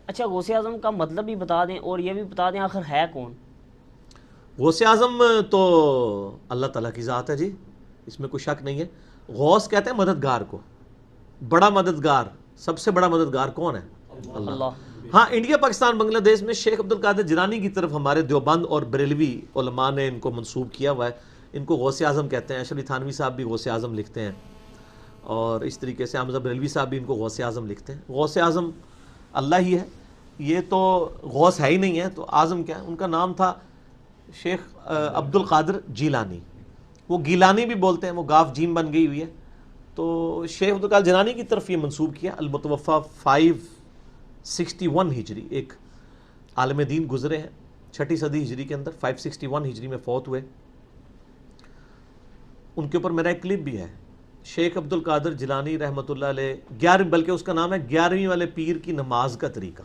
اچھا غوث اعظم کا مطلب بھی بتا دیں اور یہ بھی بتا دیں آخر ہے کون؟ غوث اعظم تو اللہ تعالیٰ کی ذات ہے جی، اس میں کوئی شک نہیں ہے. غوث کہتے ہیں مددگار کو، بڑا مددگار، سب سے بڑا مددگار کون ہے؟ اللہ. ہاں انڈیا پاکستان بنگلہ دیش میں شیخ عبد القادر جیلانی کی طرف ہمارے دیوبند اور بریلوی علماء نے ان کو منسوب کیا ہوا ہے، ان کو غوث اعظم کہتے ہیں. اشرف علی تھانوی صاحب بھی غوث اعظم لکھتے ہیں، اور اس طریقے سے حمزہ بریلوی صاحب بھی ان کو غوث اعظم لکھتے ہیں. غوث اعظم اللہ ہی ہے، یہ تو غوث ہے ہی نہیں ہے تو اعظم کیا ہے؟ ان کا نام تھا شیخ عبد القادر جیلانی، وہ گیلانی بھی بولتے ہیں، وہ گاف جیم بن گئی ہوئی ہے. تو شیخ عبد القادر جیلانی کی طرف یہ منسوب کیا. المتوفہ 561 ہجری، ایک عالم دین گزرے ہیں 6ٹھی صدی ہجری کے اندر، 561 ہجری میں فوت ہوئے. ان کے اوپر میرا ایک کلپ بھی ہے، شیخ عبد القادر جیلانی رحمۃ اللہ علیہ 11، بلکہ اس کا نام ہے 11ویں والے پیر کی نماز کا طریقہ.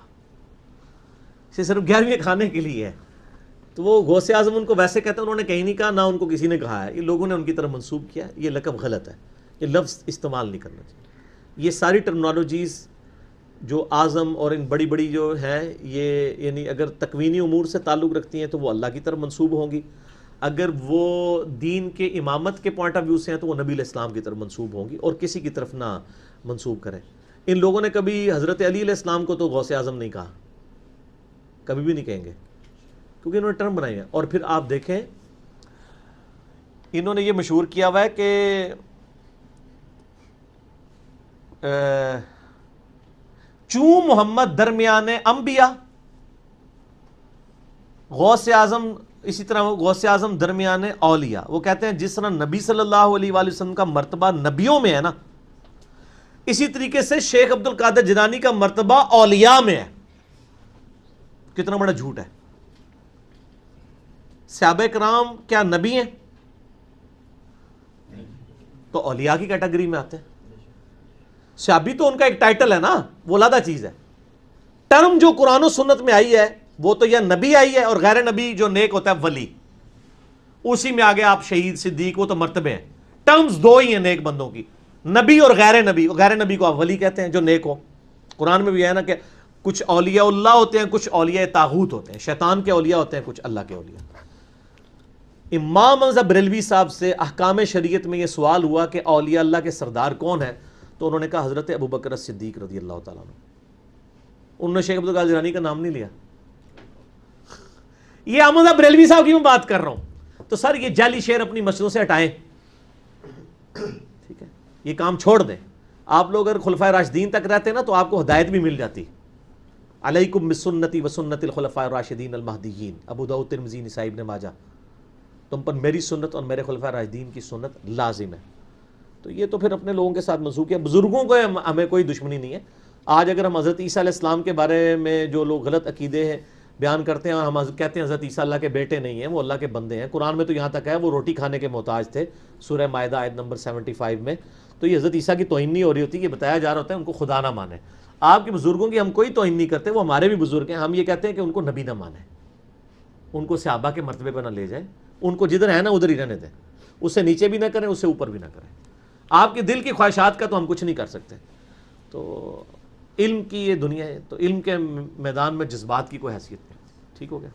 اسے صرف 11ویں کھانے کے لیے ہے. تو وہ غوث اعظم ان کو ویسے کہتے ہیں، انہوں نے کہیں نہیں کہا، نہ ان کو کسی نے کہا ہے، یہ لوگوں نے ان کی طرف منسوب کیا. یہ لقب غلط ہے، یہ لفظ استعمال نہیں کرنا چاہیے. یہ ساری ٹرمنالوجیز جو اعظم اور ان بڑی بڑی جو ہیں، یہ یعنی اگر تکوینی امور سے تعلق رکھتی ہیں تو وہ اللہ کی طرف منسوب ہوں گی، اگر وہ دین کے امامت کے پوائنٹ آف ویو سے ہیں تو وہ نبی علیہ السلام کی طرف منسوب ہوں گی، اور کسی کی طرف نہ منسوب کریں. ان لوگوں نے کبھی حضرت علی علیہ السلام کو تو غوث اعظم نہیں کہا، کبھی بھی نہیں کہیں گے، کیونکہ انہوں نے ٹرم بنائی ہے. اور پھر آپ دیکھیں انہوں نے یہ مشہور کیا ہوا ہے کہ چوں محمد درمیان انبیاء، غوث اعظم اسی طرح غوث اعظم درمیان اولیاء. وہ کہتے ہیں جس طرح نبی صلی اللہ علیہ وآلہ وسلم کا مرتبہ نبیوں میں ہے نا، اسی طریقے سے شیخ عبد القادر جیلانی کا مرتبہ اولیاء میں ہے. کتنا بڑا جھوٹ ہے. صحابہ کرام کیا نبی ہیں؟ تو اولیاء کی کیٹیگری میں آتے ہیں. صحابی تو ان کا ایک ٹائٹل ہے نا، وہ علیحدہ چیز ہے. ٹرم جو قرآن و سنت میں آئی ہے وہ تو یا نبی آئی ہے، اور غیر نبی جو نیک ہوتا ہے ولی، اسی میں آگے آپ شہید صدیق، وہ تو مرتبے ہیں. ٹرمز دو ہی ہیں نیک بندوں کی، نبی اور غیر نبی. غیر نبی کو آپ ولی کہتے ہیں جو نیک ہو. قرآن میں بھی ہے نا کہ کچھ اولیاء اللہ ہوتے ہیں، کچھ اولیاء طاغوت ہوتے ہیں، شیطان کے اولیاء ہوتے ہیں، کچھ اللہ کے اولیاء. امام حمزہ بریلوی صاحب سے احکام شریعت میں یہ سوال ہوا کہ اولیاء اللہ کے سردار کون ہے، تو انہوں نے کہا حضرت ابوبکر صدیق رضی اللہ تعالیٰ عنہ. انہوں نے شیخ عبد القادر جیلانی کا نام نہیں لیا. یہ حمزہ بریلوی صاحب کی میں بات کر رہا ہوں. تو سر یہ جعلی شعر اپنی مسجدوں سے ہٹائیں، ٹھیک ہے، یہ کام چھوڑ دیں. آپ لوگ اگر خلفائے راشدین تک رہتے نا تو آپ کو ہدایت بھی مل جاتی. علیکم بسنتی وسنت الخلفاء الراشدین المہدیین، ابو داؤد ترمذی نسائی ابن ماجہ، تم پر میری سنت اور میرے خلفاء راشدین کی سنت لازم ہے. تو یہ تو پھر اپنے لوگوں کے ساتھ منسوخ کیا. بزرگوں کو ہمیں کوئی دشمنی نہیں ہے. آج اگر ہم حضرت عیسیٰ علیہ السلام کے بارے میں جو لوگ غلط عقیدے ہیں بیان کرتے ہیں، اور ہم کہتے ہیں حضرت عیسیٰ اللہ کے بیٹے نہیں ہیں، وہ اللہ کے بندے ہیں. قرآن میں تو یہاں تک ہے وہ روٹی کھانے کے محتاج تھے، سورہ مائدہ آیت نمبر 75 میں. تو یہ حضرت عیسیٰ کی توہین نہیں ہو رہی ہوتی، یہ بتایا جا رہا ہوتا ہے ان کو خدا نہ مانے. آپ کے بزرگوں کی ہم کوئی توہین نہیں کرتے، وہ ہمارے بھی بزرگ ہیں. ہم یہ کہتے ہیں کہ ان کو نبی نہ مانیں، ان کو صحابہ کے مرتبے پر نہ لے جائیں، ان کو جدھر ہے نا ادھر ہی رہنے دیں. اس سے نیچے بھی نہ کریں، اس سے اوپر بھی نہ کریں. آپ کے دل کی خواہشات کا تو ہم کچھ نہیں کر سکتے. تو علم کی یہ دنیا ہے، تو علم کے میدان میں جذبات کی کوئی حیثیت نہیں. ٹھیک ہو گیا.